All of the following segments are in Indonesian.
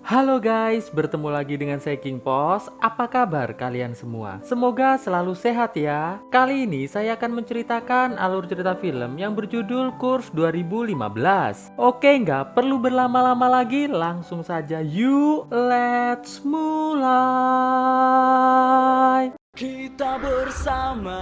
Halo guys, bertemu lagi dengan saya King Pos. Apa kabar kalian semua? Semoga selalu sehat ya. Kali ini saya akan menceritakan alur cerita film yang berjudul Curve 2015. Oke, nggak perlu berlama-lama lagi, langsung saja yuk let's mulai. Kita bersama.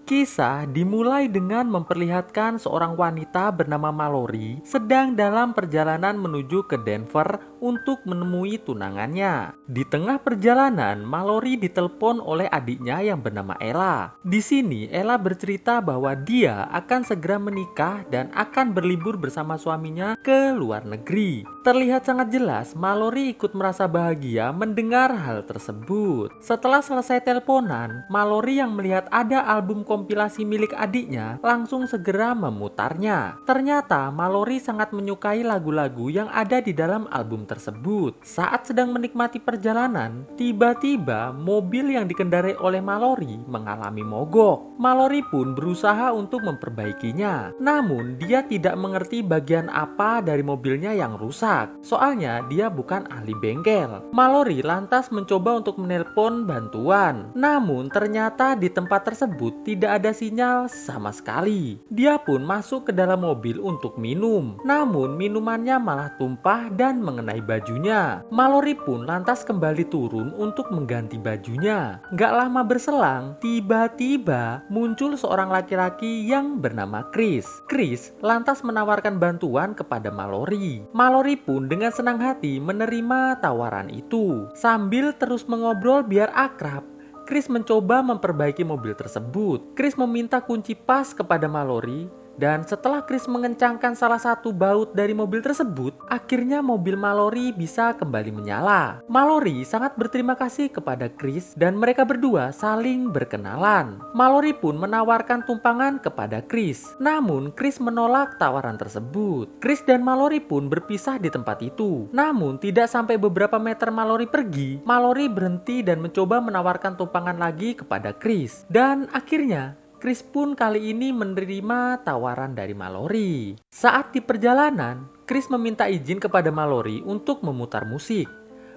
Kisah dimulai dengan memperlihatkan seorang wanita bernama Mallory sedang dalam perjalanan menuju ke Denver untuk menemui tunangannya. Di tengah perjalanan, Mallory ditelepon oleh adiknya yang bernama Ella. Di sini, Ella bercerita bahwa dia akan segera menikah dan akan berlibur bersama suaminya ke luar negeri. Terlihat sangat jelas, Mallory ikut merasa bahagia mendengar hal tersebut. Setelah selesai teleponan, Mallory yang melihat ada album kompilasi milik adiknya langsung segera memutarnya. Ternyata Mallory sangat menyukai lagu-lagu yang ada di dalam album tersebut. Saat sedang menikmati perjalanan, tiba-tiba mobil yang dikendarai oleh Mallory mengalami mogok. Mallory pun berusaha untuk memperbaikinya. Namun dia tidak mengerti bagian apa dari mobilnya yang rusak. Soalnya dia bukan ahli bengkel. Mallory lantas mencoba untuk menelpon bantuan. Namun ternyata di tempat tersebut tidak ada sinyal sama sekali. Dia pun masuk ke dalam mobil untuk minum. Namun minumannya malah tumpah dan mengenai bajunya. Mallory pun lantas kembali turun untuk mengganti bajunya. Gak lama berselang, tiba-tiba muncul seorang laki-laki yang bernama Chris. Chris lantas menawarkan bantuan kepada Mallory. Mallory pun dengan senang hati menerima tawaran itu. Sambil terus mengobrol biar akrab, Chris mencoba memperbaiki mobil tersebut. Chris meminta kunci pas kepada Mallory. Dan setelah Chris mengencangkan salah satu baut dari mobil tersebut, akhirnya mobil Mallory bisa kembali menyala. Mallory sangat berterima kasih kepada Chris dan mereka berdua saling berkenalan. Mallory pun menawarkan tumpangan kepada Chris. Namun Chris menolak tawaran tersebut. Chris dan Mallory pun berpisah di tempat itu. Namun tidak sampai beberapa meter Mallory pergi, Mallory berhenti dan mencoba menawarkan tumpangan lagi kepada Chris. Dan akhirnya Chris pun kali ini menerima tawaran dari Mallory. Saat di perjalanan, Chris meminta izin kepada Mallory untuk memutar musik.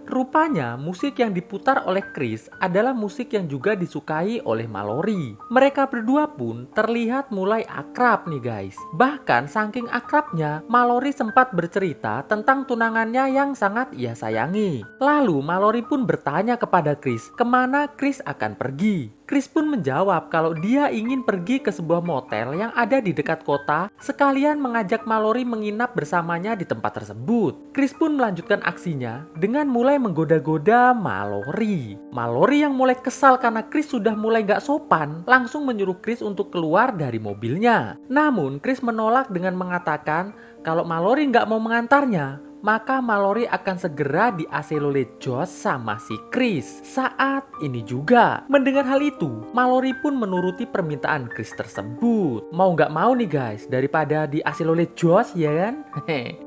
Rupanya musik yang diputar oleh Chris adalah musik yang juga disukai oleh Mallory. Mereka berdua pun terlihat mulai akrab nih guys. Bahkan saking akrabnya, Mallory sempat bercerita tentang tunangannya yang sangat ia sayangi. Lalu Mallory pun bertanya kepada Chris, kemana Chris akan pergi. Chris pun menjawab kalau dia ingin pergi ke sebuah motel yang ada di dekat kota, sekalian mengajak Mallory menginap bersamanya di tempat tersebut. Chris pun melanjutkan aksinya dengan mulai menggoda-goda Mallory. Mallory yang mulai kesal karena Chris sudah mulai gak sopan, langsung menyuruh Chris untuk keluar dari mobilnya. Namun Chris menolak dengan mengatakan kalau Mallory gak mau mengantarnya, maka Mallory akan segera di-AC oleh Josh sama si Chris saat ini juga. Mendengar hal itu, Mallory pun menuruti permintaan Chris tersebut. Mau gak mau nih guys, daripada di-AC oleh Josh ya kan?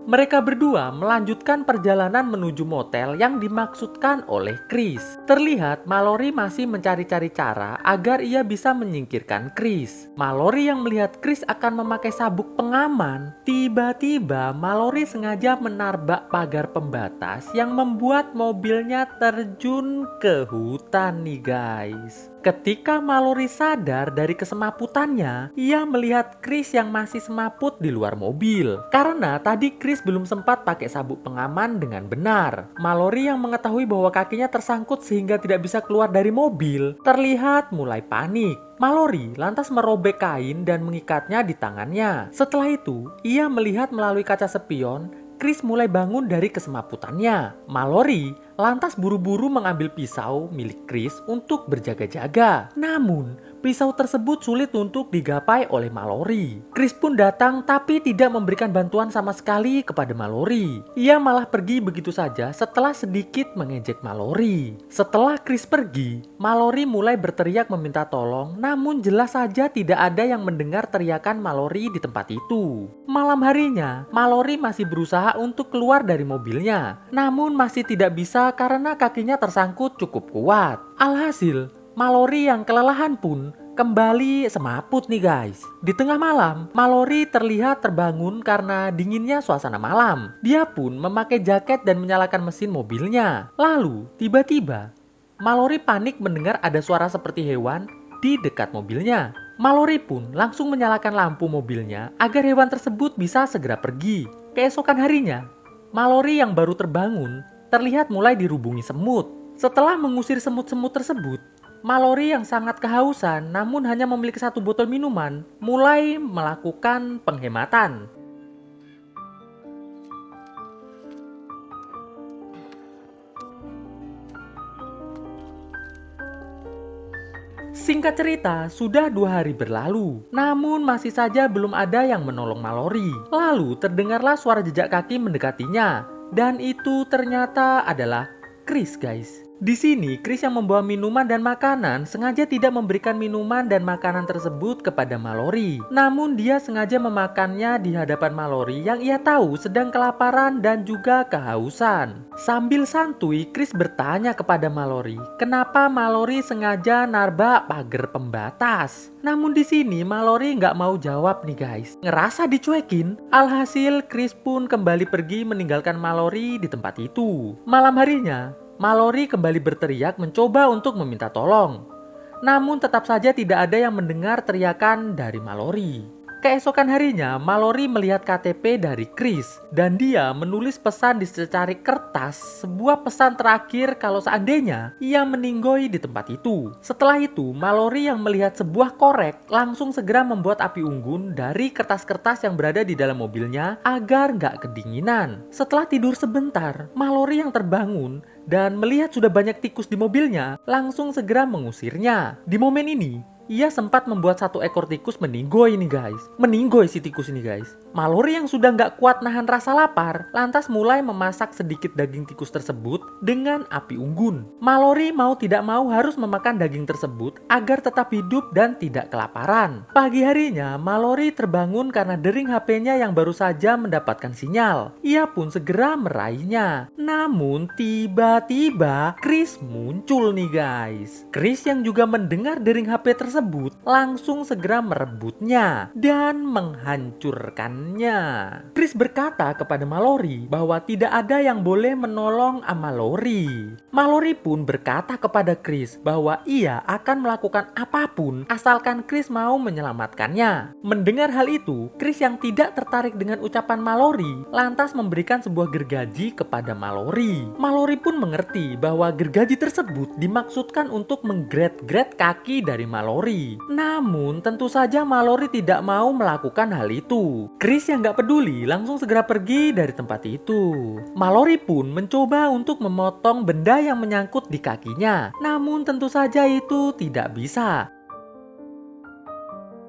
Mereka berdua melanjutkan perjalanan menuju motel yang dimaksudkan oleh Chris. Terlihat Mallory masih mencari-cari cara agar ia bisa menyingkirkan Chris. Mallory yang melihat Chris akan memakai sabuk pengaman, tiba-tiba Mallory sengaja menarbak pagar pembatas yang membuat mobilnya terjun ke hutan nih guys. Ketika Mallory sadar dari kesemaputannya, ia melihat Chris yang masih semaput di luar mobil. Karena tadi Chris belum sempat pakai sabuk pengaman dengan benar. Mallory yang mengetahui bahwa kakinya tersangkut sehingga tidak bisa keluar dari mobil, terlihat mulai panik. Mallory lantas merobek kain dan mengikatnya di tangannya. Setelah itu, ia melihat melalui kaca spion Chris mulai bangun dari kesemaputannya. Mallory lantas buru-buru mengambil pisau milik Chris untuk berjaga-jaga. Namun, Pisau tersebut sulit untuk digapai oleh Mallory. Chris pun datang tapi tidak memberikan bantuan sama sekali kepada Mallory. Ia malah pergi begitu saja setelah sedikit mengejek Mallory. Setelah Chris pergi, Mallory mulai berteriak meminta tolong, namun jelas saja tidak ada yang mendengar teriakan Mallory di tempat itu. Malam harinya, Mallory masih berusaha untuk keluar dari mobilnya, namun masih tidak bisa karena kakinya tersangkut cukup kuat. Alhasil, Mallory yang kelelahan pun kembali semaput nih guys. Di tengah malam, Mallory terlihat terbangun karena dinginnya suasana malam. Dia pun memakai jaket dan menyalakan mesin mobilnya. Lalu, tiba-tiba, Mallory panik mendengar ada suara seperti hewan di dekat mobilnya. Mallory pun langsung menyalakan lampu mobilnya agar hewan tersebut bisa segera pergi. Keesokan harinya, Mallory yang baru terbangun terlihat mulai dirubungi semut. Setelah mengusir semut-semut tersebut, Mallory yang sangat kehausan namun hanya memiliki satu botol minuman mulai melakukan penghematan. Singkat cerita, sudah 2 hari berlalu, namun masih saja belum ada yang menolong Mallory. Lalu terdengarlah suara jejak kaki mendekatinya, dan itu ternyata adalah Chris guys. Di sini, Chris yang membawa minuman dan makanan sengaja tidak memberikan minuman dan makanan tersebut kepada Mallory. Namun dia sengaja memakannya di hadapan Mallory yang ia tahu sedang kelaparan dan juga kehausan. Sambil santuy, Chris bertanya kepada Mallory, kenapa Mallory sengaja narbak pagar pembatas. Namun di sini Mallory nggak mau jawab nih guys. Ngerasa dicuekin, alhasil Chris pun kembali pergi meninggalkan Mallory di tempat itu. Malam harinya, Mallory kembali berteriak mencoba untuk meminta tolong. Namun tetap saja tidak ada yang mendengar teriakan dari Mallory. Keesokan harinya, Mallory melihat KTP dari Chris dan dia menulis pesan di secari kertas, sebuah pesan terakhir kalau seandainya ia meninggoy di tempat itu. Setelah itu, Mallory yang melihat sebuah korek langsung segera membuat api unggun dari kertas-kertas yang berada di dalam mobilnya agar nggak kedinginan. Setelah tidur sebentar, Mallory yang terbangun dan melihat sudah banyak tikus di mobilnya langsung segera mengusirnya. Di momen ini, ia sempat membuat satu ekor tikus meninggoy nih guys. Meninggoy si tikus ini guys. Mallory yang sudah nggak kuat nahan rasa lapar, lantas mulai memasak sedikit daging tikus tersebut dengan api unggun. Mallory mau tidak mau harus memakan daging tersebut agar tetap hidup dan tidak kelaparan. Pagi harinya, Mallory terbangun karena dering HP-nya yang baru saja mendapatkan sinyal. Ia pun segera meraihnya. Namun tiba-tiba Chris muncul nih guys. Chris yang juga mendengar dering HP tersebut langsung segera merebutnya dan menghancurkannya. Chris berkata kepada Mallory bahwa tidak ada yang boleh menolong Mallory. Mallory pun berkata kepada Chris bahwa ia akan melakukan apapun asalkan Chris mau menyelamatkannya. Mendengar hal itu, Chris yang tidak tertarik dengan ucapan Mallory lantas memberikan sebuah gergaji kepada Mallory. Mallory pun mengerti bahwa gergaji tersebut dimaksudkan untuk menggret-gret kaki dari Mallory. Namun tentu saja Mallory tidak mau melakukan hal itu. Chris yang gak peduli langsung segera pergi dari tempat itu. Mallory pun mencoba untuk memotong benda yang menyangkut di kakinya. Namun tentu saja itu tidak bisa.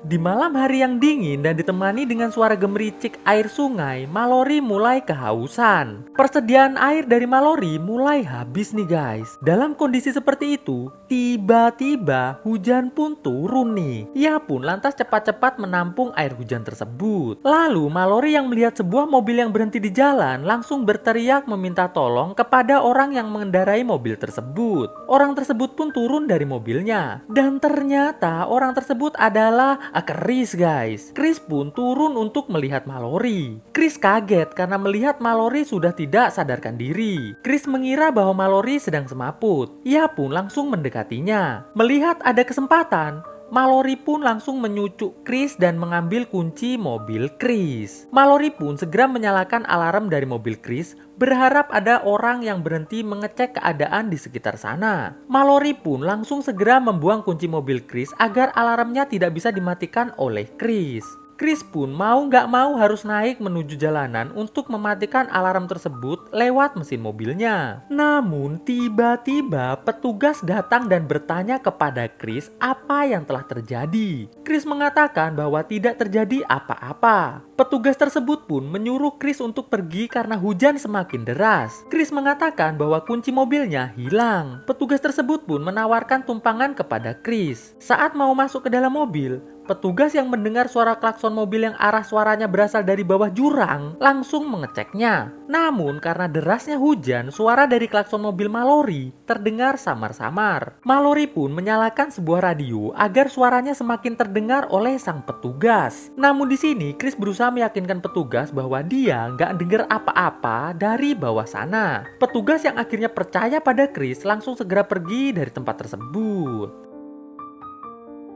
Di malam hari yang dingin dan ditemani dengan suara gemericik air sungai, Mallory mulai kehausan. Persediaan air dari Mallory mulai habis nih guys. Dalam kondisi seperti itu, tiba-tiba hujan pun turun nih. Ia pun lantas cepat-cepat menampung air hujan tersebut. Lalu Mallory yang melihat sebuah mobil yang berhenti di jalan langsung berteriak meminta tolong kepada orang yang mengendarai mobil tersebut. Orang tersebut pun turun dari mobilnya. Dan ternyata orang tersebut adalah Chris guys. Chris pun turun untuk melihat Mallory. Chris kaget karena melihat Mallory sudah tidak sadarkan diri. Chris mengira bahwa Mallory sedang semaput. Ia pun langsung mendekatinya. Melihat ada kesempatan, Mallory pun langsung menyucuk Chris dan mengambil kunci mobil Chris. Mallory pun segera menyalakan alarm dari mobil Chris, berharap ada orang yang berhenti mengecek keadaan di sekitar sana. Mallory pun langsung segera membuang kunci mobil Chris agar alarmnya tidak bisa dimatikan oleh Chris. Chris pun mau nggak mau harus naik menuju jalanan untuk mematikan alarm tersebut lewat mesin mobilnya. Namun tiba-tiba petugas datang dan bertanya kepada Chris apa yang telah terjadi. Chris mengatakan bahwa tidak terjadi apa-apa. Petugas tersebut pun menyuruh Chris untuk pergi karena hujan semakin deras. Chris mengatakan bahwa kunci mobilnya hilang. Petugas tersebut pun menawarkan tumpangan kepada Chris. Saat mau masuk ke dalam mobil, petugas yang mendengar suara klakson mobil yang arah suaranya berasal dari bawah jurang langsung mengeceknya. Namun karena derasnya hujan, suara dari klakson mobil Mallory terdengar samar-samar. Mallory pun menyalakan sebuah radio agar suaranya semakin terdengar oleh sang petugas. Namun di sini Chris berusaha meyakinkan petugas bahwa dia nggak dengar apa-apa dari bawah sana. Petugas yang akhirnya percaya pada Chris langsung segera pergi dari tempat tersebut.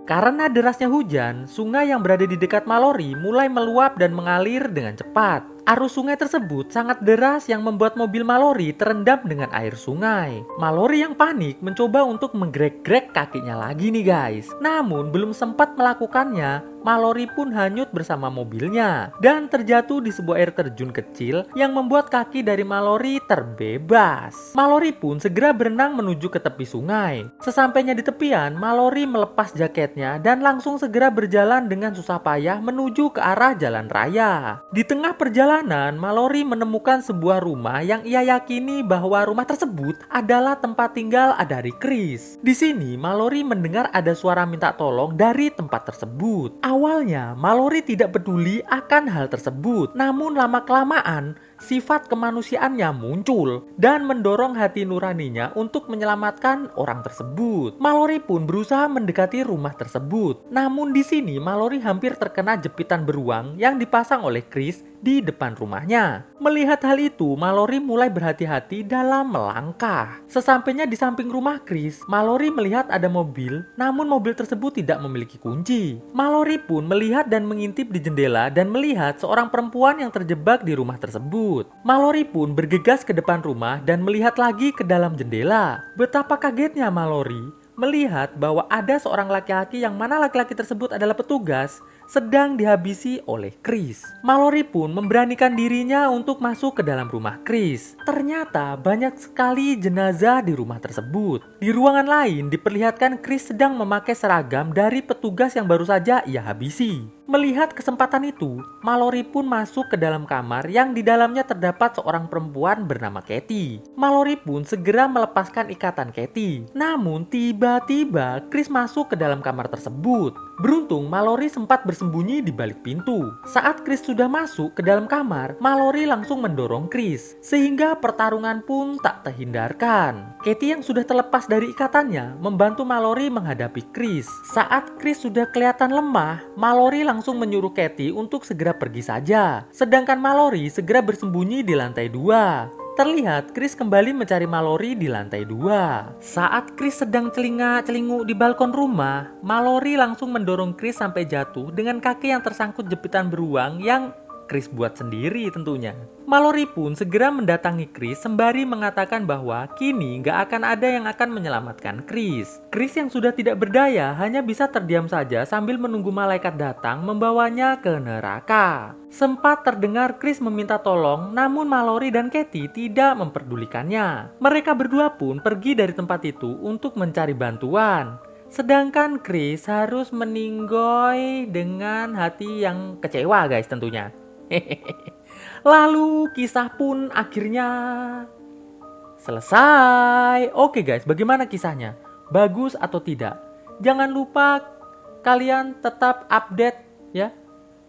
Karena derasnya hujan, sungai yang berada di dekat Mallory mulai meluap dan mengalir dengan cepat. Arus sungai tersebut sangat deras yang membuat mobil Mallory terendam dengan air sungai. Mallory yang panik mencoba untuk menggrek-grek kakinya lagi nih guys. Namun belum sempat melakukannya, Mallory pun hanyut bersama mobilnya dan terjatuh di sebuah air terjun kecil yang membuat kaki dari Mallory terbebas. Mallory pun segera berenang menuju ke tepi sungai. Sesampainya di tepian, Mallory melepas jaketnya dan langsung segera berjalan dengan susah payah menuju ke arah jalan raya. Di tengah perjalanan, Mallory menemukan sebuah rumah yang ia yakini bahwa rumah tersebut adalah tempat tinggal dari Chris. Di sini, Mallory mendengar ada suara minta tolong dari tempat tersebut. Awalnya, Mallory tidak peduli akan hal tersebut. Namun lama-kelamaan, sifat kemanusiaannya muncul dan mendorong hati nuraninya untuk menyelamatkan orang tersebut. Mallory pun berusaha mendekati rumah tersebut. Namun di sini Mallory hampir terkena jepitan beruang yang dipasang oleh Chris di depan rumahnya. Melihat hal itu, Mallory mulai berhati-hati dalam melangkah. Sesampainya di samping rumah Chris, Mallory melihat ada mobil, namun mobil tersebut tidak memiliki kunci. Mallory pun melihat dan mengintip di jendela dan melihat seorang perempuan yang terjebak di rumah tersebut. Mallory pun bergegas ke depan rumah dan melihat lagi ke dalam jendela. Betapa kagetnya Mallory melihat bahwa ada seorang laki-laki yang mana laki-laki tersebut adalah petugas sedang dihabisi oleh Chris. Mallory pun memberanikan dirinya untuk masuk ke dalam rumah Chris. Ternyata banyak sekali jenazah di rumah tersebut. Di ruangan lain diperlihatkan Chris sedang memakai seragam dari petugas yang baru saja ia habisi. Melihat kesempatan itu, Mallory pun masuk ke dalam kamar yang di dalamnya terdapat seorang perempuan bernama Katie. Mallory pun segera melepaskan ikatan Katie. Namun tiba-tiba Chris masuk ke dalam kamar tersebut. Beruntung Mallory sempat bersembunyi di balik pintu. Saat Chris sudah masuk ke dalam kamar, Mallory langsung mendorong Chris, sehingga pertarungan pun tak terhindarkan. Katie yang sudah terlepas dari ikatannya membantu Mallory menghadapi Chris. Saat Chris sudah kelihatan lemah, Mallory langsung menyuruh Katie untuk segera pergi saja. Sedangkan Mallory segera bersembunyi di lantai 2. Terlihat Chris kembali mencari Mallory di lantai 2. Saat Chris sedang celingak-celinguk di balkon rumah, Mallory langsung mendorong Chris sampai jatuh dengan kaki yang tersangkut jepitan beruang yang Chris buat sendiri tentunya. Mallory pun segera mendatangi Chris sembari mengatakan bahwa kini gak akan ada yang akan menyelamatkan Chris. Chris yang sudah tidak berdaya hanya bisa terdiam saja sambil menunggu malaikat datang membawanya ke neraka. Sempat terdengar Chris meminta tolong, namun Mallory dan Katie tidak memperdulikannya. Mereka berdua pun pergi dari tempat itu untuk mencari bantuan. Sedangkan Chris harus meninggoy dengan hati yang kecewa guys tentunya. Lalu kisah pun akhirnya selesai. Oke guys, bagaimana kisahnya? Bagus atau tidak? Jangan lupa kalian tetap update ya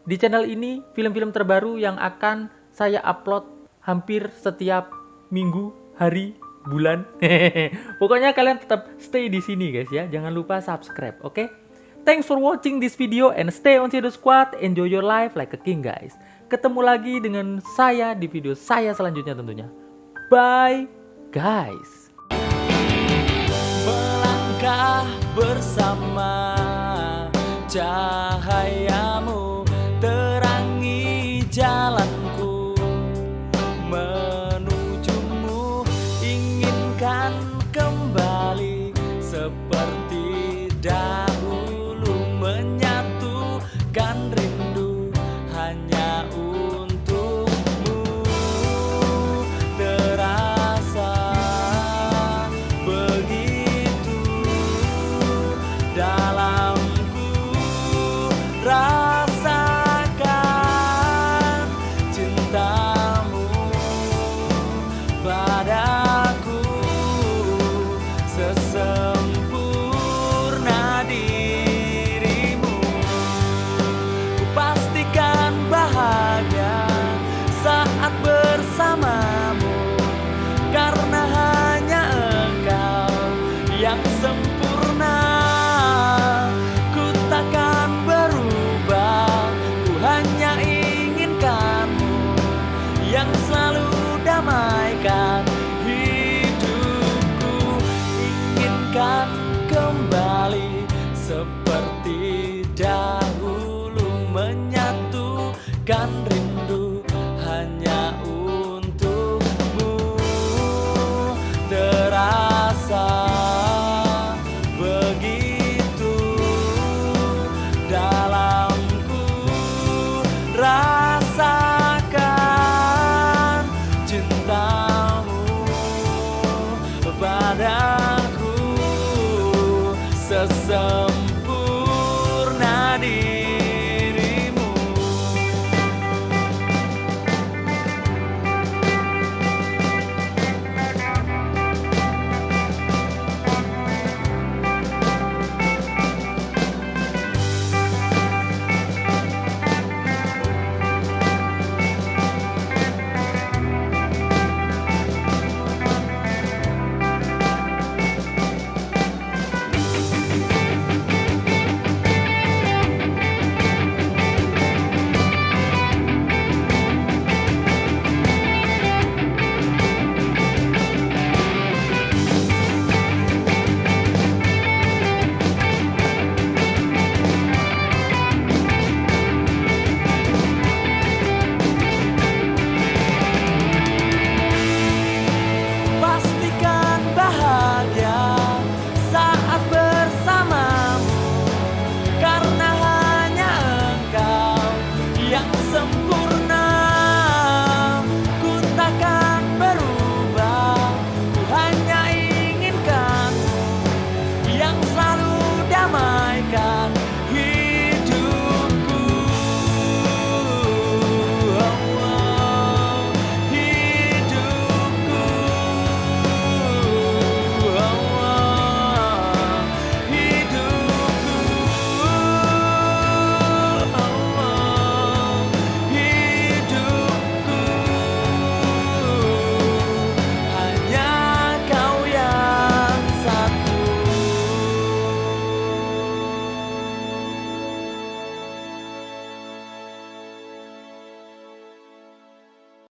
di channel ini, film-film terbaru yang akan saya upload hampir setiap minggu, hari, bulan. Pokoknya kalian tetap stay di sini guys ya. Jangan lupa subscribe, oke? Thanks for watching this video and stay on Shadow Squad. Enjoy your life like a king guys. Ketemu lagi dengan saya di video saya selanjutnya tentunya. Bye guys. Melangkah bersama, cahayamu terangi jalanku, menujumu inginkan kembali seperti dahulu, menyatukan rindu sempurna. Ku takkan berubah, ku hanya inginkanmu yang selalu damaikan hidupku. Inginkan kembali seperti dahulu, menyatukan rindu hanya untukmu. Terasa begitu dalamku, rasakan cintamu padaku. Sesungguhnya